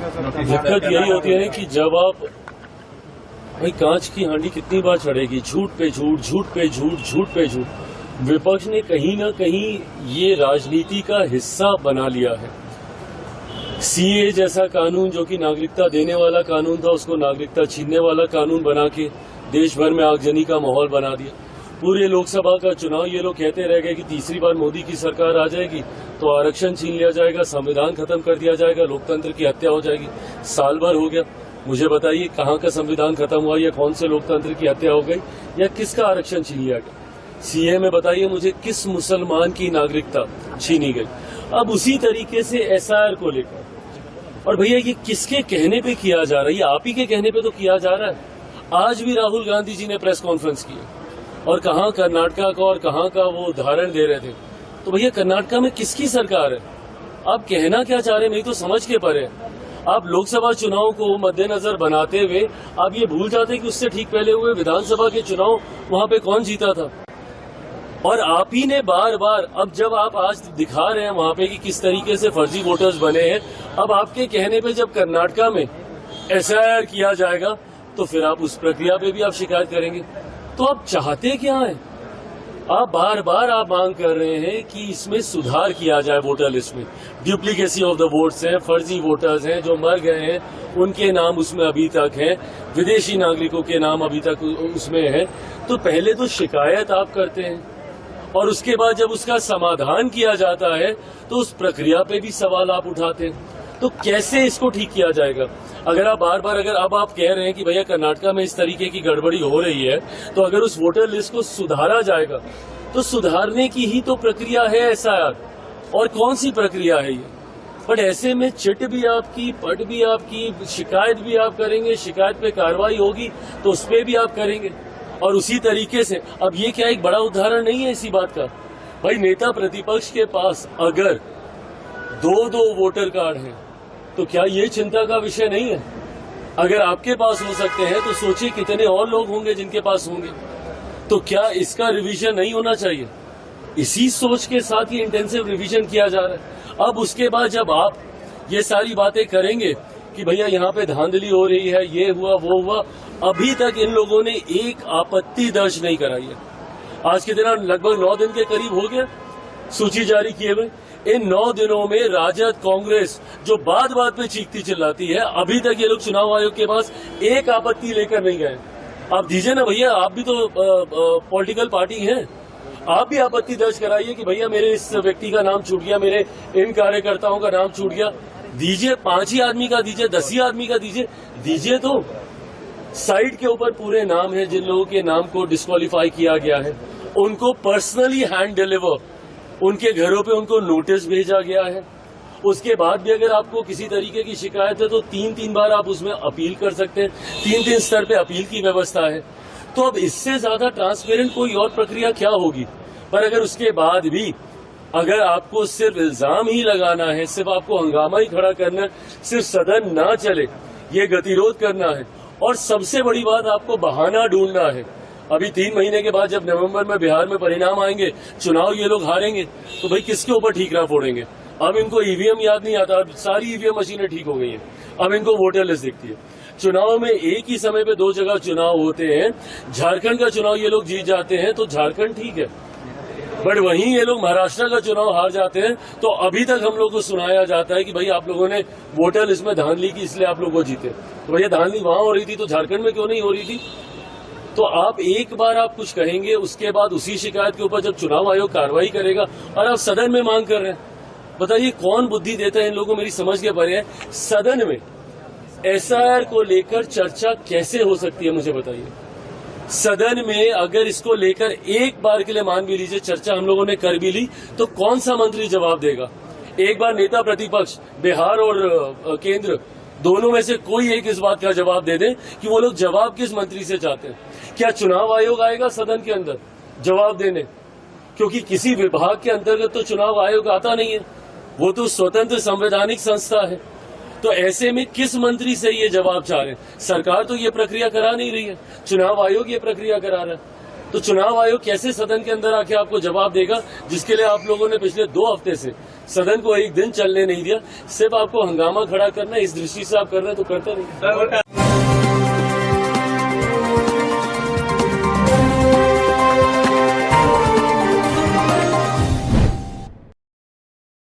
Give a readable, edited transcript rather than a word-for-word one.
दिक्कत यही होती है कि जब आप भाई कांच की हांडी कितनी बार चढ़ेगी, झूठ पे झूठ, झूठ पे झूठ, झूठ पे झूठ। विपक्ष ने कहीं ना कहीं ये राजनीति का हिस्सा बना लिया है। सीए जैसा कानून जो कि नागरिकता देने वाला कानून था, उसको नागरिकता छीनने वाला कानून बना के देश भर में आगजनी का माहौल बना दिया। पूरे लोकसभा का चुनाव ये लोग कहते रह गए कि तीसरी बार मोदी की सरकार आ जाएगी तो आरक्षण छीन लिया जाएगा, संविधान खत्म कर दिया जाएगा, लोकतंत्र की हत्या हो जाएगी। साल भर हो गया, मुझे बताइए कहाँ का संविधान खत्म हुआ, या कौन से लोकतंत्र की हत्या हो गई, या किसका आरक्षण छीन लिया गया। सीए में बताइए मुझे किस मुसलमान की नागरिकता छीनी गई। अब उसी तरीके से एसआईआर को लेकर, और भैया ये किसके कहने पे किया जा रहा है? ये आप ही के कहने पे तो किया जा रहा है। आज भी राहुल गांधी जी ने प्रेस कॉन्फ्रेंस की और कहाँ कर्नाटका का और कहाँ का वो उदाहरण दे रहे थे। तो भैया कर्नाटका में किसकी सरकार है? आप कहना क्या चाह रहे हैं, नहीं तो समझ के परे। आप लोकसभा चुनाव को मद्देनजर बनाते हुए आप ये भूल जाते कि उससे ठीक पहले हुए विधानसभा के चुनाव वहां पे कौन जीता था। और आप ही ने बार बार, अब जब आप आज दिखा रहे हैं वहां पे कि किस तरीके से फर्जी वोटर्स बने हैं, अब आपके कहने पे जब कर्नाटका में एसआईआर किया जाएगा तो फिर आप उस प्रक्रिया पे भी आप शिकायत करेंगे। तो आप चाहते क्या है? आप बार बार आप मांग कर रहे हैं कि इसमें सुधार किया जाए वोटर लिस्ट में। डुप्लीकेसी ऑफ द वोट्स हैं, फर्जी वोटर्स हैं, जो मर गए हैं उनके नाम उसमें अभी तक हैं, विदेशी नागरिकों के नाम अभी तक उसमें है। तो पहले तो शिकायत आप करते हैं और उसके बाद जब उसका समाधान किया जाता है तो उस प्रक्रिया पे भी सवाल आप उठाते हैं। तो कैसे इसको ठीक किया जाएगा? अगर आप बार बार, अगर अब आप कह रहे हैं कि भैया कर्नाटका में इस तरीके की गड़बड़ी हो रही है, तो अगर उस वोटर लिस्ट को सुधारा जाएगा तो सुधारने की ही तो प्रक्रिया है एसआईआर। और कौन सी प्रक्रिया है ये? बट ऐसे में चिट भी आपकी, पट भी आपकी, शिकायत भी आप करेंगे, शिकायत पे कार्रवाई होगी तो उस पर भी आप करेंगे। और उसी तरीके से अब ये क्या एक बड़ा उदाहरण नहीं है इसी बात का? भाई नेता प्रतिपक्ष के पास अगर दो वोटर कार्ड हैं तो क्या ये चिंता का विषय नहीं है? अगर आपके पास हो सकते हैं तो सोचिए कितने और लोग होंगे जिनके पास होंगे। तो क्या इसका रिवीजन नहीं होना चाहिए? इसी सोच के साथ ये इंटेंसिव रिवीजन किया जा रहा है। अब उसके बाद जब आप ये सारी बातें करेंगे कि भैया यहाँ पे धांधली हो रही है, ये हुआ वो हुआ, अभी तक इन लोगों ने एक आपत्ति दर्ज नहीं कराई है। आज के दिन लगभग 9 दिन के करीब हो गया सूची जारी किए हुए। इन 9 दिनों में राजद, कांग्रेस जो बात बात पे चीखती चिल्लाती है, अभी तक ये लोग चुनाव आयोग के पास एक आपत्ति लेकर नहीं गए। आप दीजिए ना भैया, आप भी तो पॉलिटिकल पार्टी हैं, आप भी आपत्ति दर्ज कराइए कि भैया मेरे इस व्यक्ति का नाम छूट गया, मेरे इन कार्यकर्ताओं का नाम छूट गया। दीजिए, 5 ही आदमी का दीजिए, 10 ही आदमी का दीजिए। तो साइड के ऊपर पूरे नाम है जिन लोगों के नाम को डिस्क्वालीफाई किया गया है, उनको पर्सनली हैंड डिलीवर, उनके घरों पे उनको नोटिस भेजा गया है। उसके बाद भी अगर आपको किसी तरीके की शिकायत है तो 3 बार आप उसमें अपील कर सकते हैं। 3 स्तर पे अपील की व्यवस्था है। तो अब इससे ज्यादा ट्रांसपेरेंट कोई और प्रक्रिया क्या होगी? पर अगर उसके बाद भी अगर आपको सिर्फ इल्जाम ही लगाना है, सिर्फ आपको हंगामा ही खड़ा करना है, सिर्फ सदन ना चले ये गतिरोध करना है, और सबसे बड़ी बात आपको बहाना ढूंढना है। अभी 3 महीने के बाद जब नवंबर में बिहार में परिणाम आएंगे, चुनाव ये लोग हारेंगे, तो भाई किसके ऊपर ठीकरा फोड़ेंगे? अब इनको ईवीएम याद नहीं आता, अब सारी ईवीएम मशीनें ठीक हो गई हैं, अब इनको वोटर लिस्ट दिखती है। चुनाव में एक ही समय पे 2 जगह चुनाव होते हैं। झारखंड का चुनाव ये लोग जीत जाते हैं तो झारखंड ठीक है, बट वहीं ये लोग महाराष्ट्र का चुनाव हार जाते हैं तो अभी तक हम लोग को सुनाया जाता है कि भाई आप लोगों ने वोटर लिस्ट में धांधली की इसलिए आप लोग वो जीते। तो भैया धांधली वहां हो रही थी तो झारखंड में क्यों नहीं हो रही थी? तो आप एक बार आप कुछ कहेंगे, उसके बाद उसी शिकायत के ऊपर जब चुनाव आयोग कार्रवाई करेगा और आप सदन में मांग कर रहे हैं, बताइए कौन बुद्धि देता है इन लोगों को? मेरी समझ के परे है। सदन में एसआईआर को लेकर चर्चा कैसे हो सकती है, मुझे बताइए। सदन में अगर इसको लेकर एक बार के लिए मान भी लीजिए चर्चा हम लोगों ने कर भी ली, तो कौन सा मंत्री जवाब देगा? एक बार नेता प्रतिपक्ष बिहार और केंद्र दोनों में से कोई एक इस बात का जवाब दे दे कि वो लोग जवाब किस मंत्री से चाहते हैं। क्या चुनाव आयोग आएगा सदन के अंदर जवाब देने? क्योंकि किसी विभाग के अंतर्गत तो चुनाव आयोग आता नहीं है, वो तो स्वतंत्र संवैधानिक संस्था है। तो ऐसे में किस मंत्री से ये जवाब चाह रहे हैं? सरकार तो ये प्रक्रिया करा नहीं रही है, चुनाव आयोग ये प्रक्रिया करा रहा है। तो चुनाव आयोग कैसे सदन के अंदर आके आपको जवाब देगा, जिसके लिए आप लोगों ने पिछले 2 हफ्ते से सदन को एक दिन चलने नहीं दिया। सिर्फ आपको हंगामा खड़ा करना है, इस दृष्टि से आप कर रहे हैं तो करते नहीं।